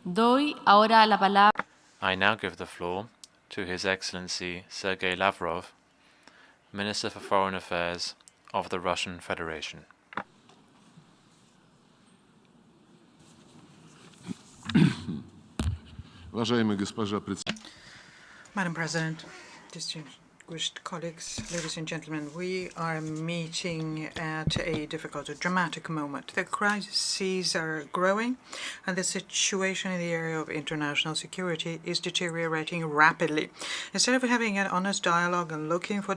I now give the floor to His Excellency Sergey Lavrov, Minister for Foreign Affairs of the Russian Federation. Madam President, distinguished colleagues, ladies and gentlemen, we are meeting at a difficult, a dramatic moment. The crises are growing, and the situation in the area of international security is deteriorating rapidly. Instead of having an honest dialogue and looking for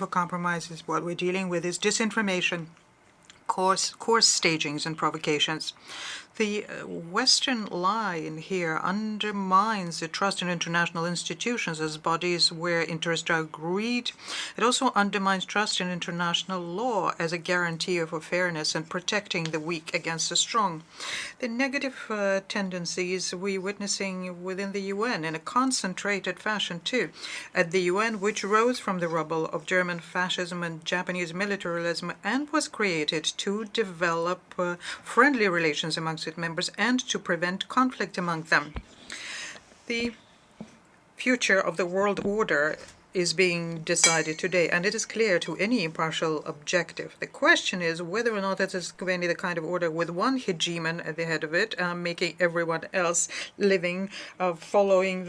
compromises, what we're dealing with is disinformation, coarse stagings and provocations. The Western line here undermines the trust in international institutions as bodies where interests are agreed. It also undermines trust in international law as a guarantee of fairness and protecting the weak against the strong. The negative tendencies we're witnessing within the UN in a concentrated fashion too. At the UN, which rose from the rubble of German fascism and Japanese militarism and was created to develop friendly relations amongst its members and to prevent conflict among them. The future of the world order is being decided today, and it is clear to any impartial objective. The question is whether or not it is going to be the kind of order with one hegemon at the head of it, making everyone else living, following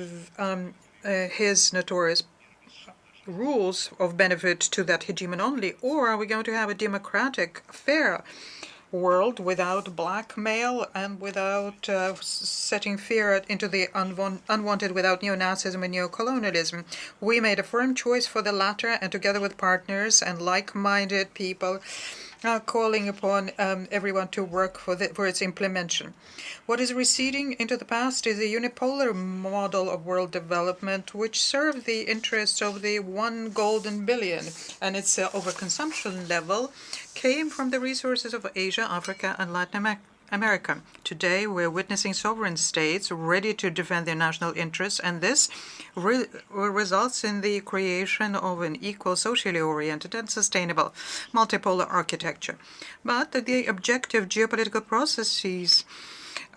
his notorious rules of benefit to that hegemon only, or are we going to have a democratic, fair world without blackmail and without setting fear into the unwanted, without Neo Nazism and Neo colonialism? We made a firm choice for the latter, and together with partners and like-minded people, calling upon everyone to work for its implementation. What is receding into the past is a unipolar model of world development which served the interests of the 1 golden billion, and its overconsumption level came from the resources of Asia, Africa, and Latin America. Today, we're witnessing sovereign states ready to defend their national interests, and this results in the creation of an equal, socially oriented, and sustainable multipolar architecture. But the objective geopolitical processes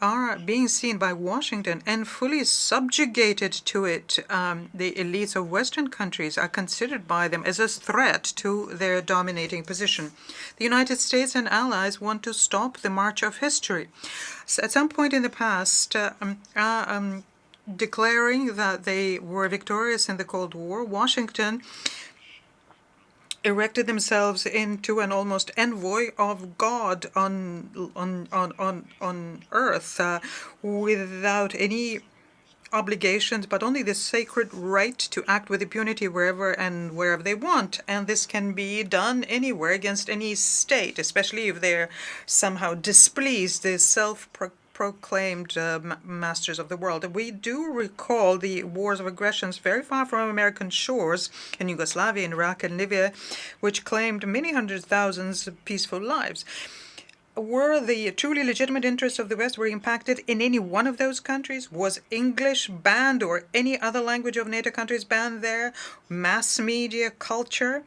are being seen by Washington and fully subjugated to it. The elites of Western countries are considered by them as a threat to their dominating position. The United States and allies want to stop the march of history. At some point in the past, declaring that they were victorious in the Cold War, Washington erected themselves into an almost envoy of God on earth, without any obligations, but only the sacred right to act with impunity wherever they want. And this can be done anywhere against any state, especially if they're somehow displeased the self-proclaimed masters of the world. We do recall the wars of aggressions very far from American shores in Yugoslavia, in Iraq, and Libya, which claimed many hundred thousands of peaceful lives. Were the truly legitimate interests of the West were impacted in any one of those countries? Was English banned or any other language of NATO countries banned there? Mass media, culture?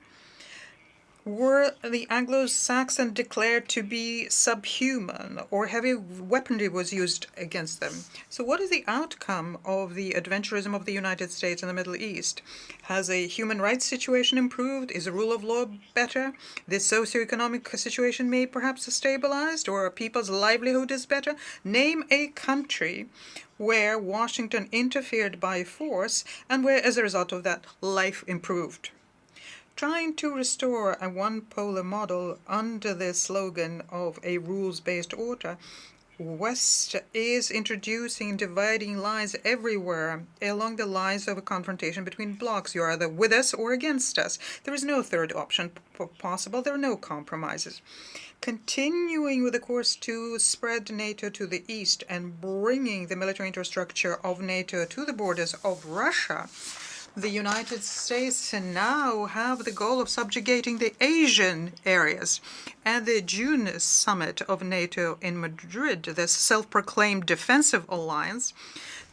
Were the Anglo-Saxons declared to be subhuman, or heavy weaponry was used against them? So what is the outcome of the adventurism of the United States in the Middle East? Has a human rights situation improved? Is the rule of law better? The socioeconomic situation may perhaps stabilized, or people's livelihood is better? Name a country where Washington interfered by force and where, as a result of that, life improved. Trying to restore a one-polar model under the slogan of a rules-based order, West is introducing dividing lines everywhere along the lines of a confrontation between blocs. You're either with us or against us. There is no third option possible. There are no compromises. Continuing with the course to spread NATO to the east and bringing the military infrastructure of NATO to the borders of Russia, the United States now have the goal of subjugating the Asian areas. At the June summit of NATO in Madrid, this self-proclaimed defensive alliance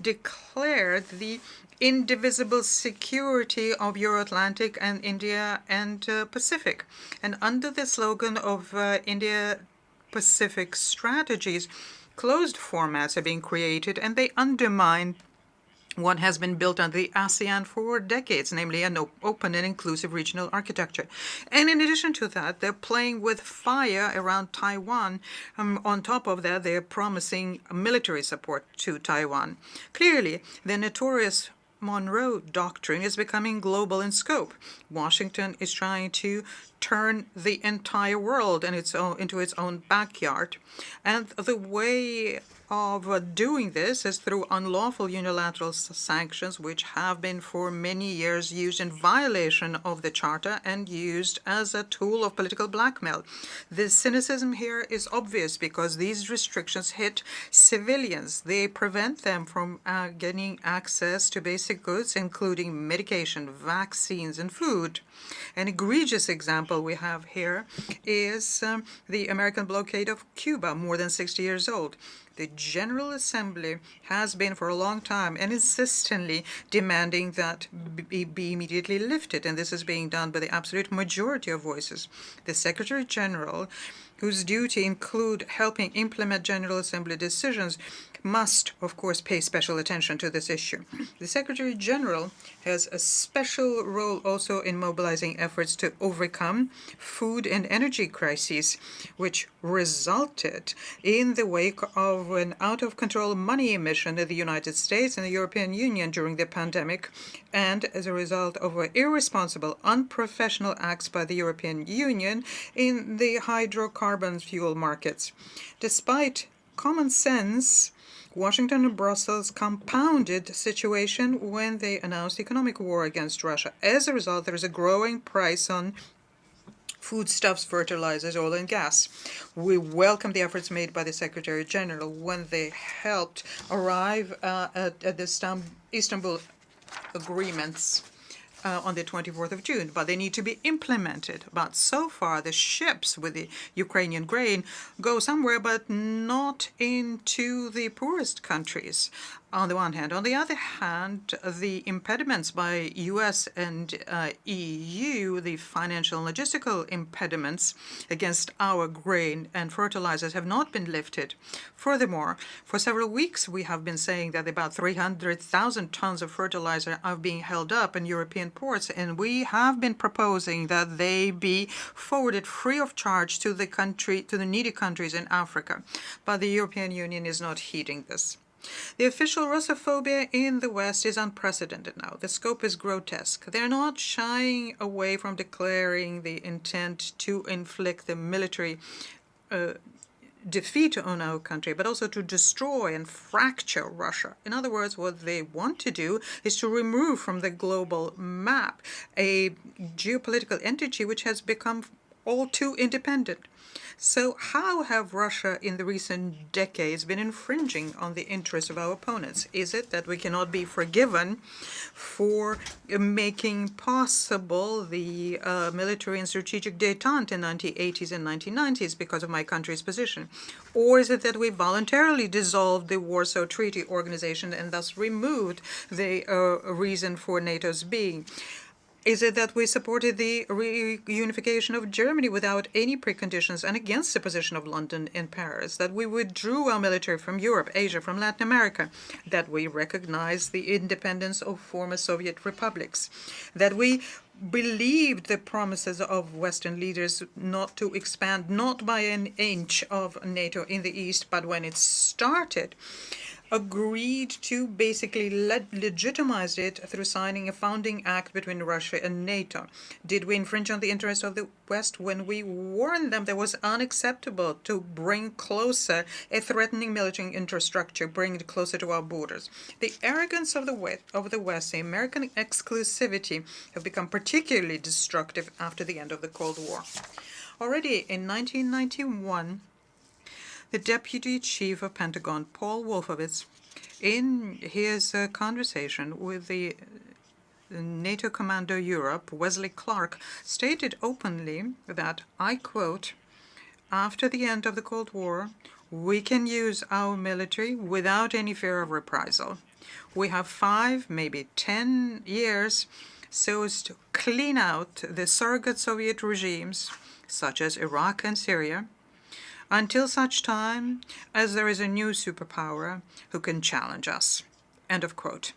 declared the indivisible security of Euro-Atlantic and India and Pacific. And under the slogan of India-Pacific strategies, closed formats are being created, and they undermine what has been built under the ASEAN for decades, namely an open and inclusive regional architecture. And in addition to that, they're playing with fire around Taiwan. On top of that, they're promising military support to Taiwan. Clearly, the notorious Monroe Doctrine is becoming global in scope. Washington is trying to turn the entire world into its own backyard. And the way of doing this is through unlawful unilateral sanctions, which have been for many years used in violation of the Charter and used as a tool of political blackmail. The cynicism here is obvious because these restrictions hit civilians. They prevent them from getting access to basic goods, including medication, vaccines, and food. An egregious example we have here is the American blockade of Cuba, more than 60 years old. The General Assembly has been for a long time and insistently demanding that be immediately lifted, and this is being done by the absolute majority of voices. The Secretary General, whose duty include helping implement General Assembly decisions, must, of course, pay special attention to this issue. The Secretary General has a special role also in mobilizing efforts to overcome food and energy crises, which resulted in the wake of an out-of-control money emission in the United States and the European Union during the pandemic, and as a result of irresponsible, unprofessional acts by the European Union in the hydrocarbon fuel markets. Despite common sense, Washington and Brussels compounded the situation when they announced economic war against Russia. As a result, there is a growing price on foodstuffs, fertilizers, oil, and gas. We welcome the efforts made by the Secretary General when they helped arrive at the Istanbul agreements on the 24th of June, but they need to be implemented. But so far, the ships with the Ukrainian grain go somewhere, but not into the poorest countries, on the one hand. On the other hand, the impediments by US and EU, the financial and logistical impediments against our grain and fertilizers have not been lifted. Furthermore, for several weeks, we have been saying that about 300,000 tons of fertilizer are being held up in European ports, and we have been proposing that they be forwarded free of charge to the needy countries in Africa. But the European Union is not heeding this. The official Russophobia in the West is unprecedented now. The scope is grotesque. They're not shying away from declaring the intent to inflict the military defeat on our country, but also to destroy and fracture Russia. In other words, what they want to do is to remove from the global map a geopolitical entity which has become all too independent. So how have Russia in the recent decades been infringing on the interests of our opponents? Is it that we cannot be forgiven for making possible the military and strategic détente in the 1980s and 1990s because of my country's position? Or is it that we voluntarily dissolved the Warsaw Treaty Organization and thus removed the reason for NATO's being? Is it that we supported the reunification of Germany without any preconditions and against the position of London and Paris? That we withdrew our military from Europe, Asia, from Latin America? That we recognized the independence of former Soviet republics? That we believed the promises of Western leaders not to expand, not by an inch of NATO in the East, but when it started, agreed to basically legitimize it through signing a founding act between Russia and NATO? Did we infringe on the interests of the West when we warned them that it was unacceptable to bring closer a threatening military infrastructure, bring it closer to our borders? The arrogance of the West, the American exclusivity, have become particularly destructive after the end of the Cold War. Already in 1991, the Deputy Chief of Pentagon, Paul Wolfowitz, in his conversation with the NATO Commander Europe, Wesley Clark, stated openly that, I quote, "After the end of the Cold War, we can use our military without any fear of reprisal. We have 5, maybe 10 years so as to clean out the surrogate Soviet regimes, such as Iraq and Syria, until such time as there is a new superpower who can challenge us. End of quote.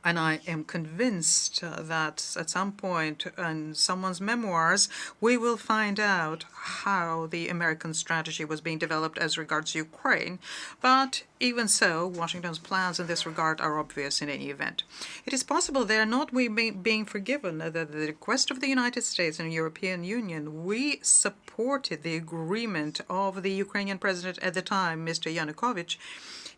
And I am convinced that at some point in someone's memoirs, we will find out how the American strategy was being developed as regards Ukraine. But even so, Washington's plans in this regard are obvious in any event. It is possible they are not being forgiven that at the request of the United States and the European Union, we supported the agreement of the Ukrainian president at the time, Mr. Yanukovych,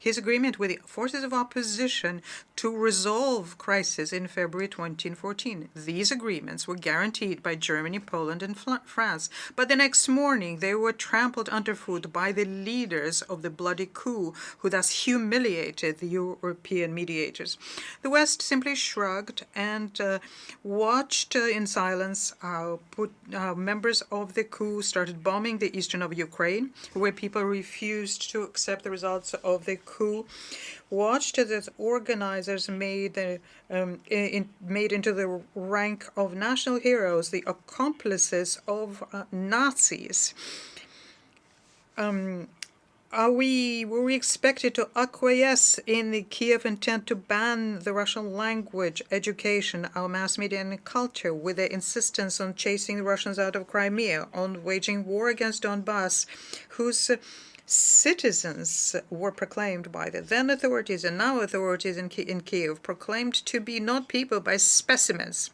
his agreement with the forces of opposition to resolve crisis in February 2014. These agreements were guaranteed by Germany, Poland, and France, but the next morning they were trampled underfoot by the leaders of the bloody coup, who thus humiliated the European mediators. The West simply shrugged and watched in silence how members of the coup started bombing the eastern of Ukraine, where people refused to accept the results of the coup, watched as organizers made into the rank of national heroes the accomplices of Nazis. Were we expected to acquiesce in the Kiev intent to ban the Russian language, education, our mass media and culture, with their insistence on chasing the Russians out of Crimea, on waging war against Donbass, whose citizens were proclaimed by the then authorities and now authorities in Kiev, proclaimed to be not people but specimens?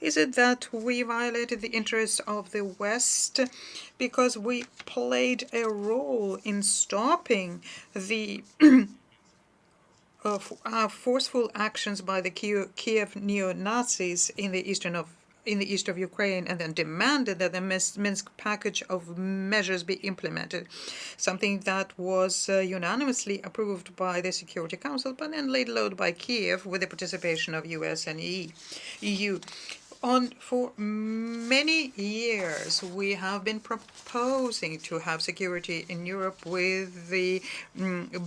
Is it that we violated the interests of the West because we played a role in stopping the forceful actions by the Kiev Neo Nazis in the east of Ukraine, and then demanded that the Minsk package of measures be implemented, something that was unanimously approved by the Security Council, but then laid low by Kiev with the participation of US and EU. For many years, we have been proposing to have security in Europe with the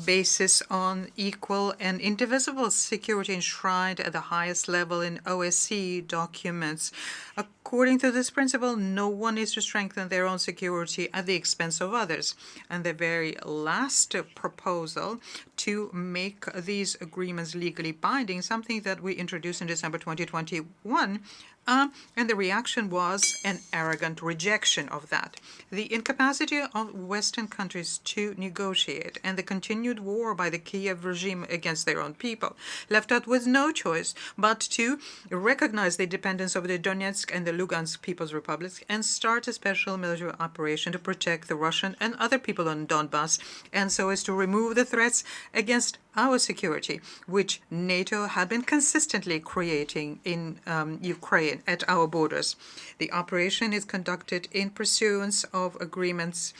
basis on equal and indivisible security enshrined at the highest level in OSCE documents. According to this principle, no one is to strengthen their own security at the expense of others. And the very last proposal to make these agreements legally binding, something that we introduced in December 2021, and the reaction was an arrogant rejection of that. The incapacity of Western countries to negotiate and the continued war by the Kiev regime against their own people left us with no choice but to recognize the dependence of the Donetsk and the Lugansk People's Republics and start a special military operation to protect the Russian and other people on Donbass, and so as to remove the threats against our security, which NATO had been consistently creating in Ukraine at our borders. The operation is conducted in pursuance of agreements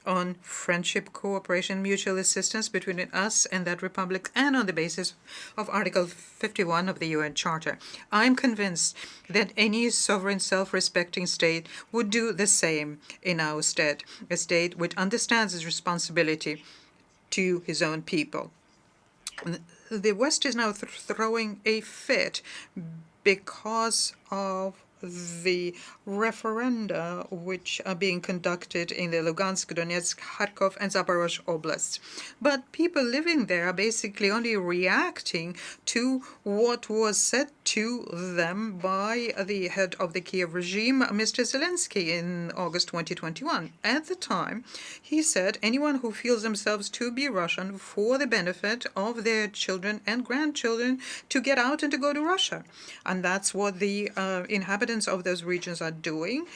on friendship, cooperation, mutual assistance between us and that republic, and on the basis of Article 51 of the UN Charter. I'm convinced that any sovereign, self-respecting state would do the same in our stead, a state which understands its responsibility to his own people. The West is now throwing a fit because of the referenda which are being conducted in the Lugansk, Donetsk, Kharkov, and Zaporozhye oblasts. But people living there are basically only reacting to what was said to them by the head of the Kiev regime, Mr. Zelensky, in August 2021. At the time, he said anyone who feels themselves to be Russian for the benefit of their children and grandchildren to get out and to go to Russia. And that's what the inhabitants of those regions are doing,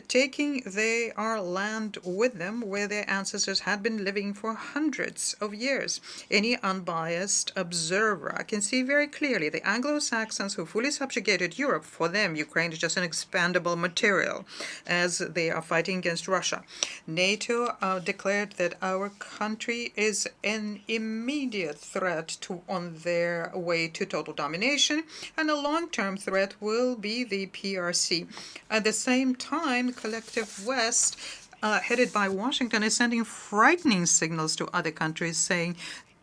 taking their land with them where their ancestors had been living for hundreds of years. Any unbiased observer can see very clearly the Anglo-Saxons who fully subjugated Europe, for them Ukraine is just an expandable material as they are fighting against Russia. NATO declared that our country is an immediate threat on their way to total domination, and a long-term threat will be the PRC. At the same time, collective West, headed by Washington, is sending frightening signals to other countries saying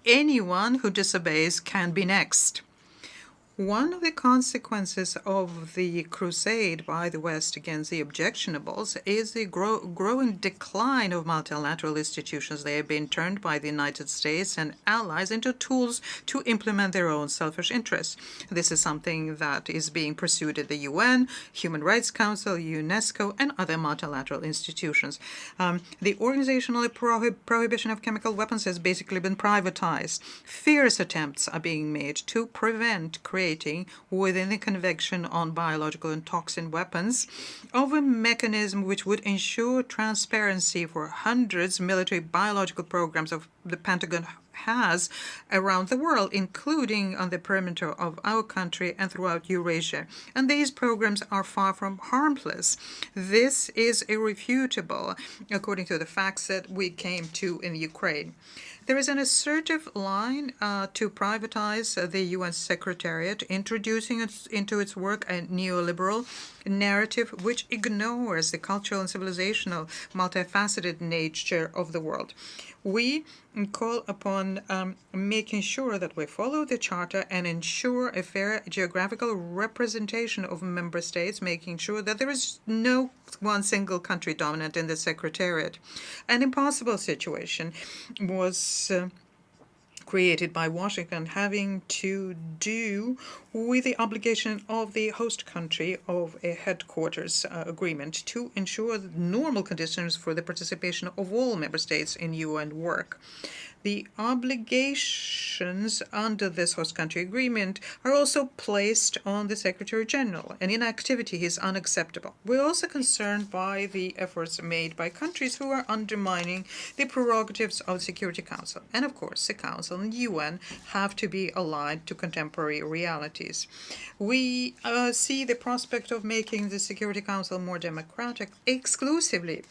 anyone who disobeys can be next. One of the consequences of the crusade by the West against the objectionables is the growing decline of multilateral institutions. They have been turned by the United States and allies into tools to implement their own selfish interests. This is something that is being pursued at the UN, Human Rights Council, UNESCO, and other multilateral institutions. The organizational prohibition of chemical weapons has basically been privatized. Fierce attempts are being made to prevent creating within the Convention on Biological and Toxin Weapons of a mechanism which would ensure transparency for hundreds of military biological programs of the Pentagon has around the world, including on the perimeter of our country and throughout Eurasia. And these programs are far from harmless. This is irrefutable, according to the facts that we came to in Ukraine. There is an assertive line to privatize the UN Secretariat, introducing into its work a neoliberal narrative which ignores the cultural and civilizational multifaceted nature of the world. We call upon making sure that we follow the Charter and ensure a fair geographical representation of member states, making sure that there is no one single country dominant in the Secretariat. An impossible situation was created by Washington, having to do with the obligation of the host country of a headquarters agreement to ensure normal conditions for the participation of all member states in UN work. The obligations under this host country agreement are also placed on the Secretary General, and inactivity is unacceptable. We're also concerned by the efforts made by countries who are undermining the prerogatives of the Security Council. And of course, the Council and the UN have to be aligned to contemporary realities. We see the prospect of making the Security Council more democratic exclusively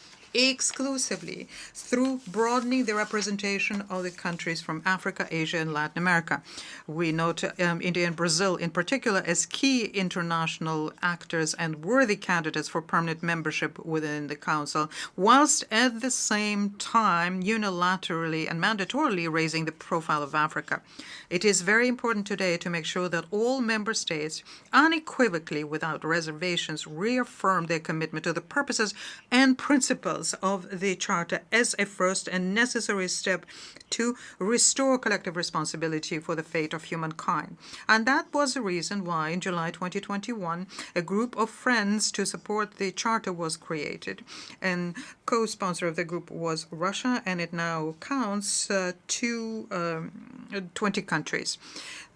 through broadening the representation of the countries from Africa, Asia, and Latin America. We note India and Brazil in particular as key international actors and worthy candidates for permanent membership within the Council, whilst at the same time unilaterally and mandatorily raising the profile of Africa. It is very important today to make sure that all member states unequivocally, without reservations, reaffirm their commitment to the purposes and principles of the Charter as a first and necessary step to restore collective responsibility for the fate of humankind. And that was the reason why in July 2021 a group of friends to support the Charter was created. And co-sponsor of the group was Russia, and it now counts 20 countries.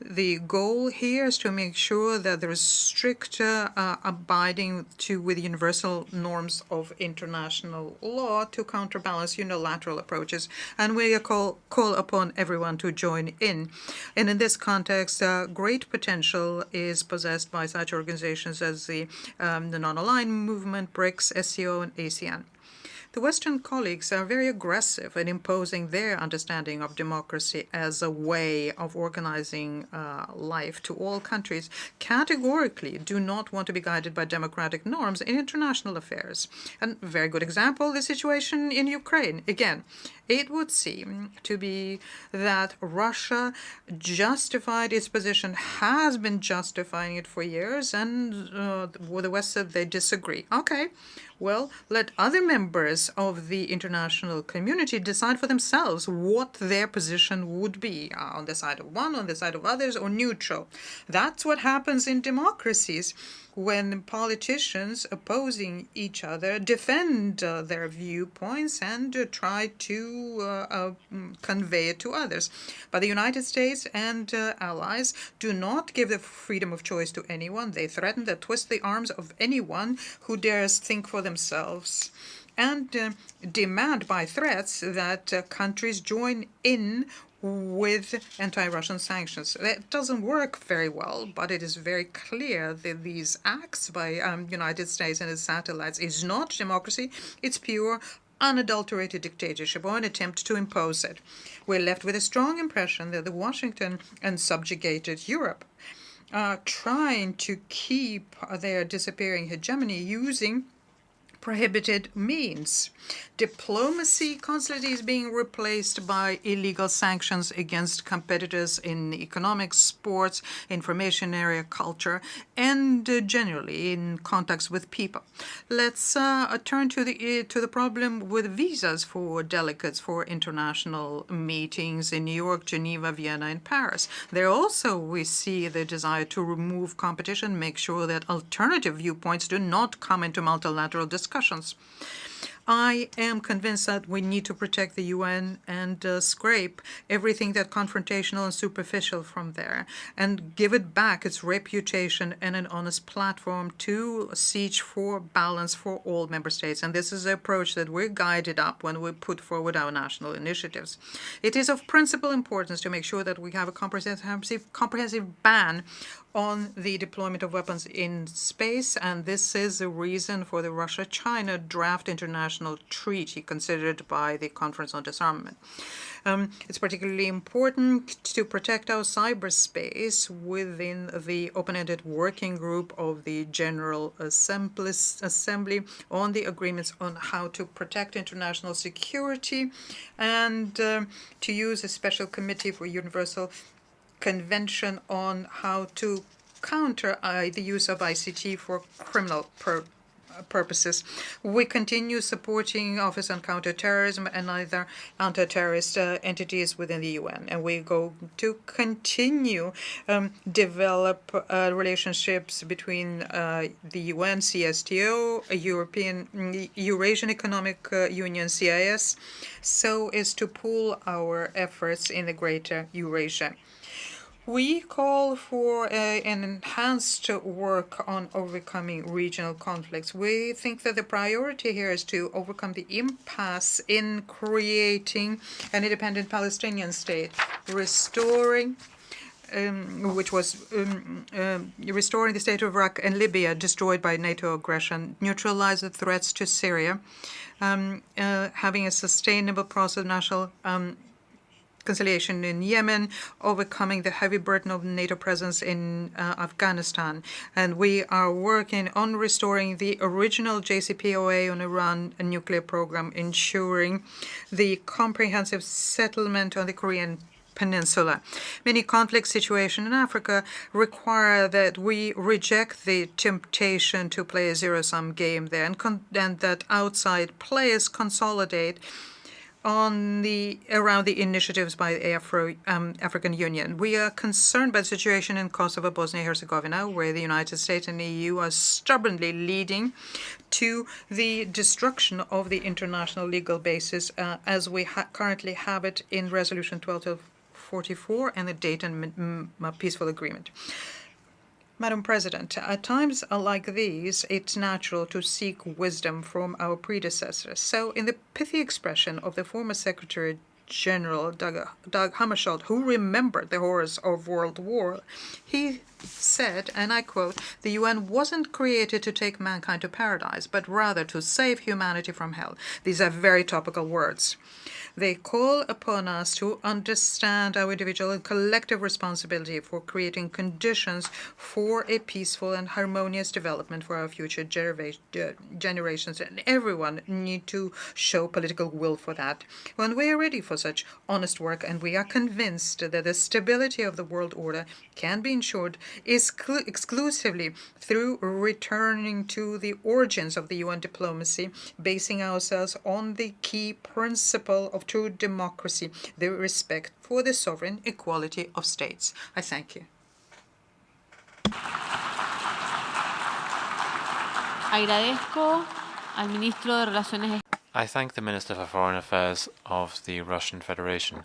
The goal here is to make sure that there is strict abiding with universal norms of international law to counterbalance unilateral approaches, and we call upon everyone to join in. And in this context, great potential is possessed by such organizations as the Non-Aligned Movement, BRICS, SCO, and ASEAN. The Western colleagues are very aggressive in imposing their understanding of democracy as a way of organizing life to all countries, categorically do not want to be guided by democratic norms in international affairs. And a very good example, the situation in Ukraine. Again, it would seem to be that Russia justified its position, has been justifying it for years, and with the West said they disagree. Okay, well, let other members of the international community decide for themselves what their position would be, on the side of one, on the side of others, or neutral. That's what happens in democracies when politicians opposing each other defend their viewpoints and try to convey it to others. But the United States and allies do not give the freedom of choice to anyone. They threaten to twist the arms of anyone who dares think for themselves, and demand by threats that countries join in with anti-Russian sanctions. That doesn't work very well, but it is very clear that these acts by United States and its satellites is not democracy. It's pure, unadulterated dictatorship or an attempt to impose it. We're left with a strong impression that the Washington and subjugated Europe are trying to keep their disappearing hegemony using prohibited means. Diplomacy constantly is being replaced by illegal sanctions against competitors in economics, sports, information area, culture, and generally in contacts with people. Let's turn to the problem with visas for delegates for international meetings in New York, Geneva, Vienna, and Paris. There also we see the desire to remove competition, make sure that alternative viewpoints do not come into multilateral discussions. I am convinced that we need to protect the UN and scrape everything that's confrontational and superficial from there and give it back its reputation and an honest platform to seek for balance for all member states. And this is the approach that we're guided up when we put forward our national initiatives. It is of principal importance to make sure that we have a comprehensive ban on the deployment of weapons in space, and this is the reason for the Russia-China draft international treaty considered by the Conference on Disarmament. It's particularly important to protect our cyberspace within the open-ended working group of the General Assembly on the agreements on how to protect international security and to use a special committee for universal convention on how to counter the use of ICT for criminal purposes. We continue supporting Office on Counterterrorism and other anti-terrorist entities within the UN, and we go to continue develop relationships between the UN, CSTO, Eurasian Economic Union, CIS, so as to pool our efforts in the greater Eurasia. We call for an enhanced work on overcoming regional conflicts. We think that the priority here is to overcome the impasse in creating an independent Palestinian state, restoring restoring the state of Iraq and Libya destroyed by NATO aggression, neutralize the threats to Syria, having a sustainable process of national conciliation in Yemen, overcoming the heavy burden of NATO presence in Afghanistan. And we are working on restoring the original JCPOA on Iran nuclear program, ensuring the comprehensive settlement on the Korean Peninsula. Many conflict situations in Africa require that we reject the temptation to play a zero-sum game there and that outside players consolidate around the initiatives by the African Union. We are concerned by the situation in Kosovo, Bosnia-Herzegovina, where the United States and the EU are stubbornly leading to the destruction of the international legal basis as we currently have it in Resolution 1244 and the Dayton Peaceful Agreement. Madam President, at times like these, it's natural to seek wisdom from our predecessors. So in the pithy expression of the former Secretary General Dag Hammarskjöld, who remembered the horrors of World War, he said, and I quote, "The UN wasn't created to take mankind to paradise, but rather to save humanity from hell." These are very topical words. They call upon us to understand our individual and collective responsibility for creating conditions for a peaceful and harmonious development for our future generations, and everyone need to show political will for that. When we are ready for such honest work, and we are convinced that the stability of the world order can be ensured exclusively through returning to the origins of the UN diplomacy, basing ourselves on the key principle of true democracy, the respect for the sovereign equality of states. I thank you. Agradezco al ministro de Relaciones I thank the Minister for Foreign Affairs of the Russian Federation.